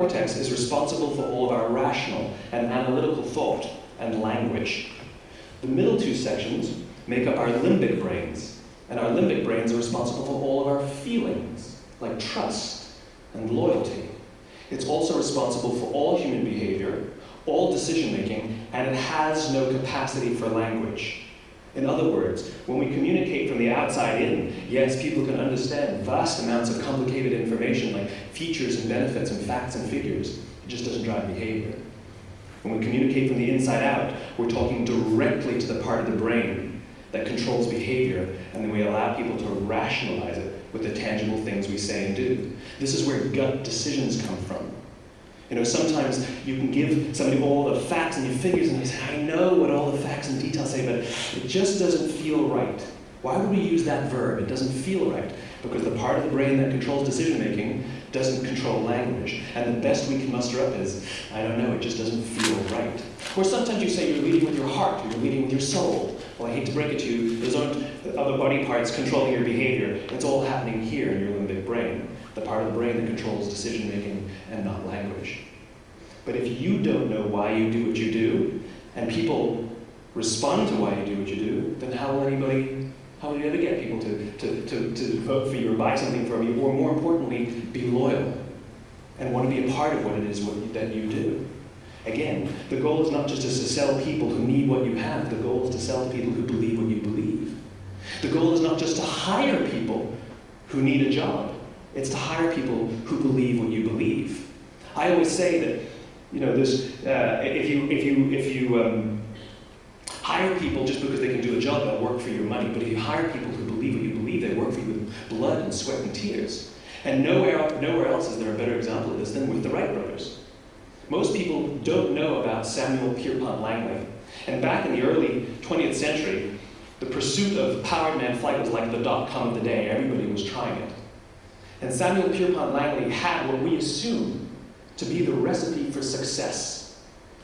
cortex is responsible for all of our rational and analytical thought and language. The middle two sections make up our limbic brains, and our limbic brains are responsible for all of our feelings, like trust and loyalty. It's also responsible for all human behavior, all decision-making, and it has no capacity for language. In other words, when we communicate from the outside in, yes, people can understand vast amounts of complicated information like features and benefits and facts and figures. It just doesn't drive behavior. When we communicate from the inside out, we're talking directly to the part of the brain that controls behavior, and then we allow people to rationalize it with the tangible things we say and do. This is where gut decisions come from. You know, sometimes you can give somebody all the facts and the figures and they say, I know what all the facts and details say, but it just doesn't feel right. Why would we use that verb? It doesn't feel right. Because the part of the brain that controls decision-making doesn't control language. And the best we can muster up is, I don't know, it just doesn't feel right. Or sometimes you say you're leading with your heart, or you're leading with your soul. Well, I hate to break it to you, those aren't other body parts controlling your behavior. It's all happening here in your limbic brain, the part of the brain that controls decision-making and not language. But if you don't know why you do what you do, and people respond to why you do what you do, then how will you ever get people to vote for you or buy something from you, or more importantly, be loyal and want to be a part of what it is that you do? Again, the goal is not just to sell people who need what you have. The goal is to sell to people who believe what you believe. The goal is not just to hire people who need a job. It's to hire people who believe what you believe. I always say that, you know, if you hire people just because they can do a job, they'll work for your money. But if you hire people who believe what you believe, they work for you with blood and sweat and tears. And nowhere else is there a better example of this than with the Wright brothers. Most people don't know about Samuel Pierpont Langley. And back in the early 20th century, the pursuit of powered man flight was like the .com of the day. Everybody was trying it. And Samuel Pierpont Langley had what we assume to be the recipe for success.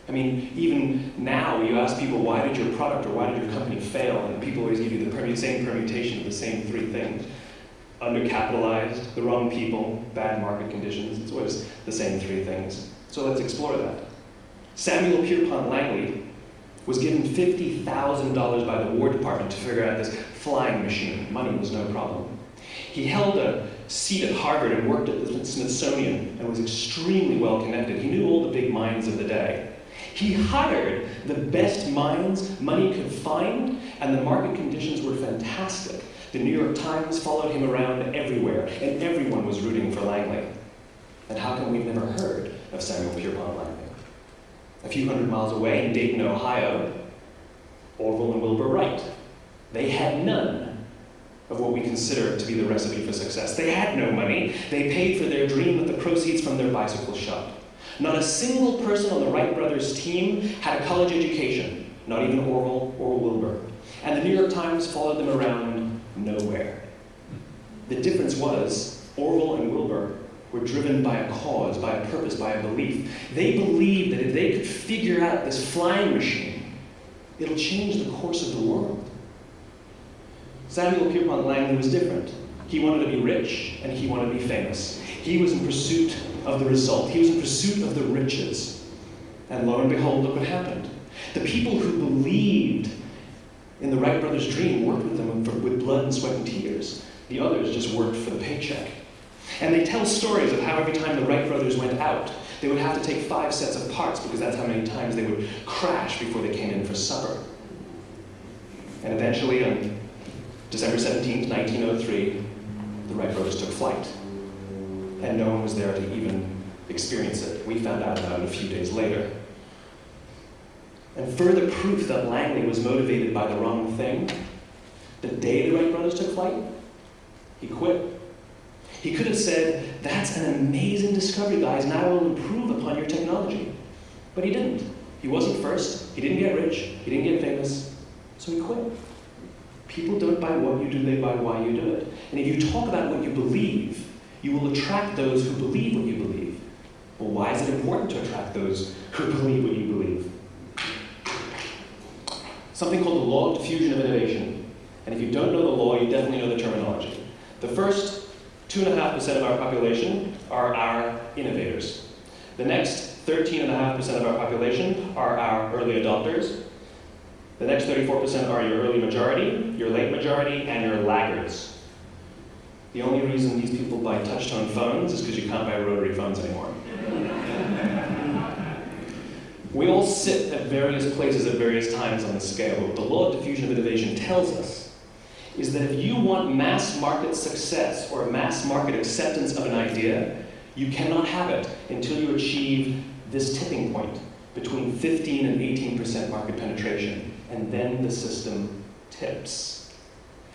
I mean, even now, you ask people, why did your product or why did your company fail? And people always give you the same permutation of the same three things. Undercapitalized, the wrong people, bad market conditions. It's always the same three things. So let's explore that. Samuel Pierpont Langley was given $50,000 by the War Department to figure out this flying machine. Money was no problem. He held a seat at Harvard and worked at the Smithsonian and was extremely well connected. He knew all the big minds of the day. He hired the best minds money could find, and the market conditions were fantastic. The New York Times followed him around everywhere, and everyone was rooting for Langley. And how come we've never heard of Samuel Pierpont Langley? A few hundred miles away in Dayton, Ohio, Orville and Wilbur Wright. They had none of what we consider to be the recipe for success. They had no money. They paid for their dream with the proceeds from their bicycle shop. Not a single person on the Wright brothers' team had a college education, not even Orville or Wilbur. And the New York Times followed them around nowhere. The difference was Orville and Wilbur were driven by a cause, by a purpose, by a belief. They believed that if they could figure out this flying machine, it'll change the course of the world. Samuel Pierpont Langley was different. He wanted to be rich, and he wanted to be famous. He was in pursuit of the result. He was in pursuit of the riches. And lo and behold, look what happened. The people who believed in the Wright brothers' dream worked with them with blood and sweat and tears. The others just worked for the paycheck. And they tell stories of how every time the Wright brothers went out, they would have to take 5 sets of parts because that's how many times they would crash before they came in for supper. And eventually, on December 17th, 1903, the Wright brothers took flight. And no one was there to even experience it. We found out about it a few days later. And further proof that Langley was motivated by the wrong thing, the day the Wright brothers took flight, he quit. He could have said, that's an amazing discovery, guys, and I will improve upon your technology. But he didn't. He wasn't first. He didn't get rich. He didn't get famous. So he quit. People don't buy what you do, they buy why you do it. And if you talk about what you believe, you will attract those who believe what you believe. Well, why is it important to attract those who believe what you believe? Something called the law of diffusion of innovation. And if you don't know the law, you definitely know the terminology. The first 2.5% of our population are our innovators. The next 13.5% of our population are our early adopters. The next 34% are your early majority, your late majority, and your laggards. The only reason these people buy touch-tone phones is because you can't buy rotary phones anymore. We all sit at various places at various times on the scale. What the law of diffusion of innovation tells us is that if you want mass market success or mass market acceptance of an idea, you cannot have it until you achieve this tipping point between 15 and 18% market penetration, and then the system tips.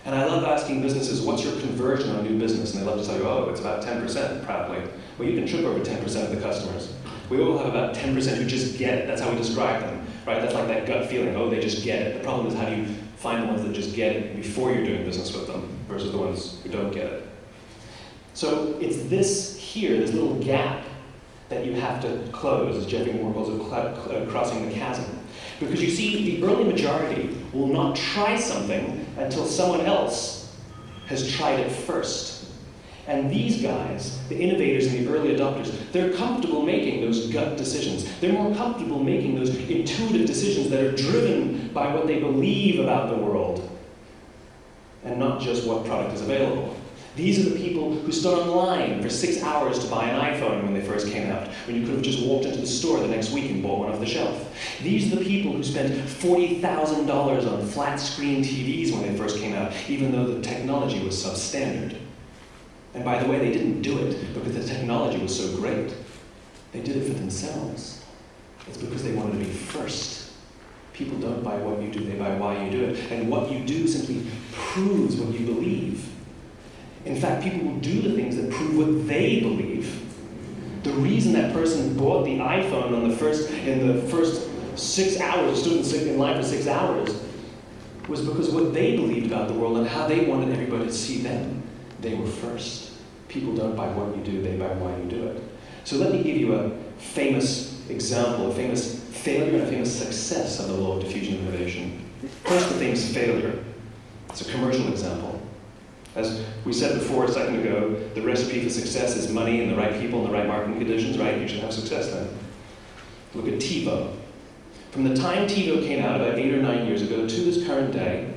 And I love asking businesses, what's your conversion on new business? And they love to tell you, oh, it's about 10%, proudly. Well, you can trip over 10% of the customers. We all have about 10% who just get it. That's how we describe them, right? That's like that gut feeling, oh, they just get it. The problem is, how do you find the ones that just get it before you're doing business with them versus the ones who don't get it? So it's this here, this little gap, that you have to close, as Jeffrey Moore calls it, crossing the chasm. Because you see, the early majority will not try something until someone else has tried it first. And these guys, the innovators and the early adopters, they're comfortable making those gut decisions. They're more comfortable making those intuitive decisions that are driven by what they believe about the world, and not just what product is available. These are the people who stood online for 6 hours to buy an iPhone when they first came out, when you could have just walked into the store the next week and bought one off the shelf. These are the people who spent $40,000 on flat-screen TVs when they first came out, even though the technology was substandard. And by the way, they didn't do it because the technology was so great. They did it for themselves. It's because they wanted to be first. People don't buy what you do, they buy why you do it. And what you do simply proves what you believe. In fact, people will do the things that prove what they believe. The reason that person bought the iPhone in the first 6 hours, stood in line for 6 hours, was because what they believed about the world and how they wanted everybody to see them. They were first. People don't buy what you do, they buy why you do it. So let me give you a famous example, a famous failure and a famous success of the law of diffusion of innovation. First, the famous failure. It's a commercial example. As we said before a second ago, the recipe for success is money and the right people and the right marketing conditions, right? You should have success then. Look at TiVo. From the time TiVo came out about 8 or 9 years ago to this current day,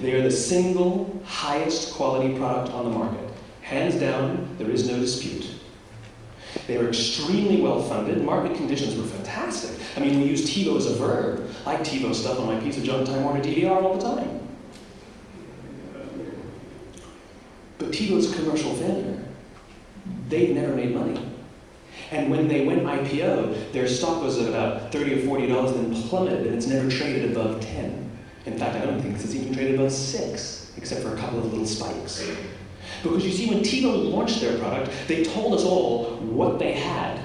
they are the single highest quality product on the market. Hands down, there is no dispute. They were extremely well funded. Market conditions were fantastic. I mean, we use TiVo as a verb. I TiVo stuff on my piece of junk Time Warner DVR all the time. But TiVo's a commercial failure. They've never made money. And when they went IPO, their stock was at about $30 or $40, then plummeted, and it's never traded above 10. In fact, I don't think it's even traded above 6, except for a couple of little spikes. Because you see, when TiVo launched their product, they told us all what they had.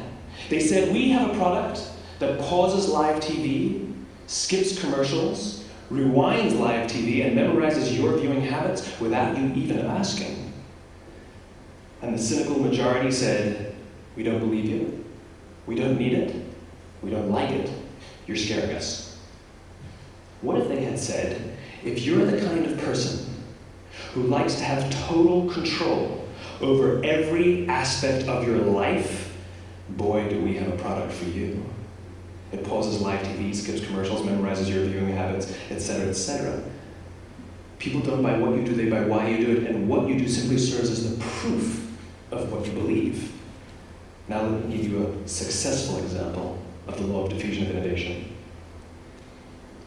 They said, we have a product that pauses live TV, skips commercials, rewinds live TV, and memorizes your viewing habits without you even asking. And the cynical majority said, we don't believe you, we don't need it, we don't like it, you're scaring us. What if they had said, if you're the kind of person who likes to have total control over every aspect of your life, boy, do we have a product for you. It pauses live TV, skips commercials, memorizes your viewing habits, etc., etc. People don't buy what you do, they buy why you do it, and what you do simply serves as the proof of what you believe. Now let me give you a successful example of the law of diffusion of innovation.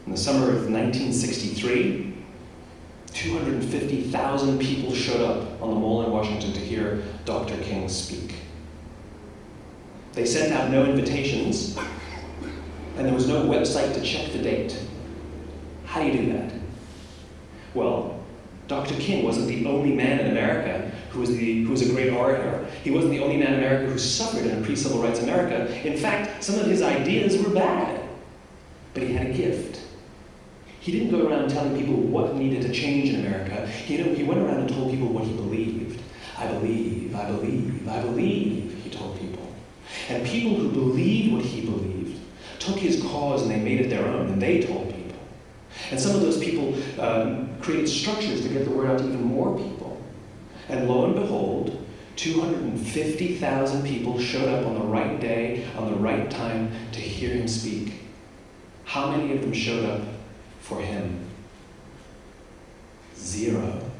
In the summer of 1963, 250,000 people showed up on the Mall in Washington to hear Dr. King speak. They sent out no invitations, and there was no website to check the date. How do you do that? Well, Dr. King wasn't the only man in America who was a great orator. He wasn't the only man in America who suffered in a pre-civil rights America. In fact, some of his ideas were bad, but he had a gift. He didn't go around telling people what needed to change in America. He went around and told people what he believed. I believe, I believe, I believe, he told people. And people who believed what he believed took his cause and they made it their own, and they told people. And some of those people created structures to get the word out to even more people. And lo and behold, 250,000 people showed up on the right day, on the right time to hear him speak. How many of them showed up for him? 0.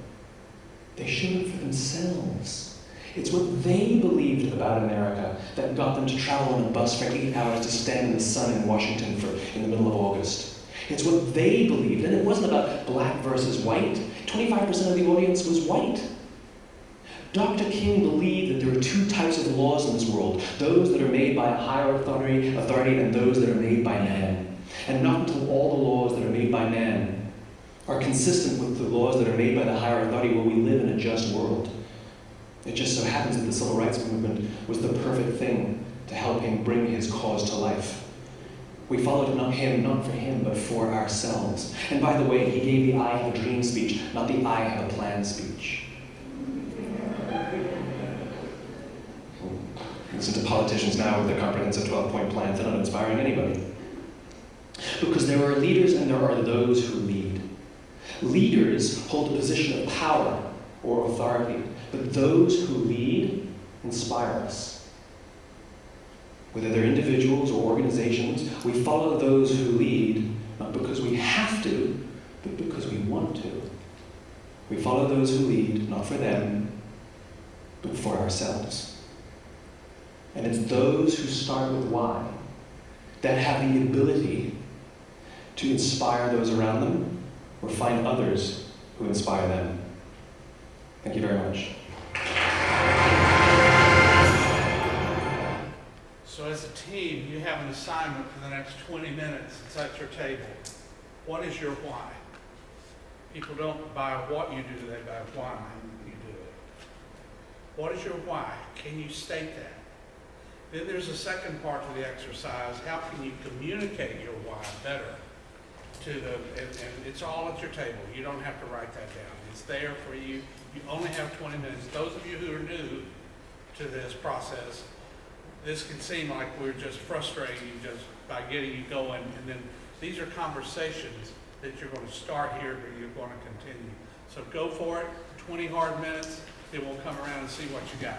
They showed up for themselves. It's what they believed about America that got them to travel on a bus for 8 hours to stand in the sun in Washington in the middle of August. It's what they believed, and it wasn't about black versus white. 25% of the audience was white. Dr. King believed that there are 2 types of laws in this world, those that are made by a higher authority and those that are made by man. And not until all the laws that are made by man are consistent with the laws that are made by the higher authority will we live in a just world. It just so happens that the civil rights movement was the perfect thing to help him bring his cause to life. We followed him not for him, but for ourselves. And by the way, he gave the I have a dream speech, not the I have a plan speech. Listen to politicians now with their comprehensive 12-point plans. They're not inspiring anybody. Because there are leaders and there are those who lead. Leaders hold a position of power or authority, but those who lead inspire us. Whether they're individuals or organizations, we follow those who lead, not because we have to, but because we want to. We follow those who lead, not for them, but for ourselves. And it's those who start with why that have the ability to inspire those around them or find others who inspire them. Thank you very much. So as a team, you have an assignment for the next 20 minutes. It's at your table. What is your why? People don't buy what you do, they buy why you do it. What is your why? Can you state that? Then there's a second part to the exercise. How can you communicate your why better to and it's all at your table. You don't have to write that down. It's there for you. You only have 20 minutes. Those of you who are new to this process, this can seem like we're just frustrating you just by getting you going, and then these are conversations that you're going to start here, but you're going to continue. So go for it, 20 hard minutes, then we'll come around and see what you got.